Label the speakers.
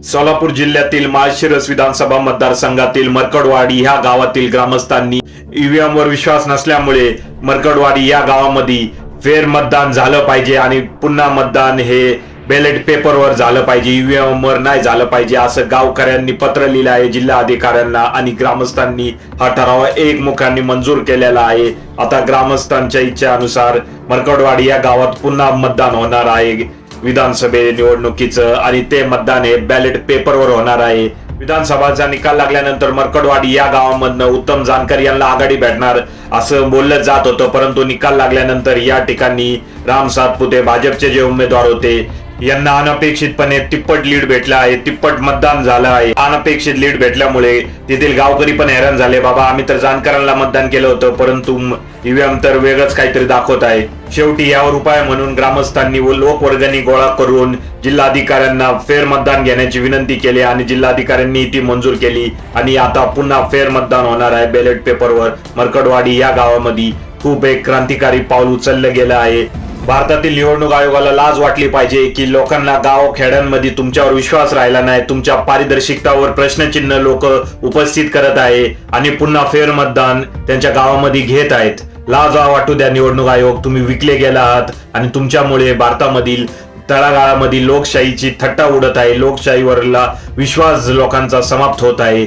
Speaker 1: सोलापूर जिल्ह्यातील माळशिरस विधानसभा मतदारसंघातील मरकडवाडी ह्या गावातील ग्रामस्थांनी ईव्हीएम वर विश्वास नसल्यामुळे मरकडवाडी या गावामध्ये फेर मतदान झालं पाहिजे आणि पुन्हा मतदान हे बॅलेट पेपरवर झालं पाहिजे, ईव्हीएम वर नाही झालं पाहिजे असं गावकऱ्यांनी पत्र लिहिलं आहे जिल्हा अधिकाऱ्यांना आणि ग्रामस्थांनी हा ठराव एकमुखाने मंजूर केलेला आहे। आता ग्रामस्थांच्या इच्छेनुसार मरकडवाडी या गावात पुन्हा मतदान होणार आहे विधानसभे निवडणुकीचं आणि ते मतदान हे बॅलेट पेपरवर होणार आहे। विधानसभाचा निकाल लागल्यानंतर मरकडवाडी या गावामधनं उत्तम जानकर यांना आघाडी भेटणार असं बोललं जात होतं, परंतु निकाल लागल्यानंतर या ठिकाणी राम सातपुते भाजपचे जे उमेदवार होते यांना अनपेक्षितपणे तिप्पट लीड भेटला आहे, तिप्पट मतदान झालं आहे। अनपेक्षित लीड भेटल्यामुळे तेथील गावकरी पण हैराण झाले, बाबा आम्ही तर जानकरांना मतदान केलं होतं परंतु ईव्हीएम तर वेगळंच काहीतरी दाखवत आहे। शेवटी यावर उपाय म्हणून ग्रामस्थांनी व लोकवर्गणी गोळा करून जिल्हाधिकाऱ्यांना फेर मतदान घेण्याची विनंती केली आणि जिल्हाधिकाऱ्यांनी ती मंजूर केली आणि आता पुन्हा फेर मतदान होणार आहे बॅलेट पेपरवर। मरकडवाडी या गावामध्ये खूप एक क्रांतिकारी पाऊल उचललं गेलं आहे। भारतातील निवडणूक आयोगाला लाज वाटली पाहिजे की लोकांना गाव खेड्यांमध्ये तुमच्यावर विश्वास राहिला नाही, तुमच्या पारदर्शकतावर प्रश्नचिन्ह लोक उपस्थित करत आहे आणि पुन्हा फेर मतदान त्यांच्या गावामध्ये घेत आहेत। लाज वाटू द्या निवडणूक आयोग, तुम्ही विकले गेला आहात आणि तुमच्यामुळे भारतामधील तळागाळामध्ये लोकशाहीची थट्टा उडत आहे, लोकशाहीवरला विश्वास लोकांचा समाप्त होत आहे।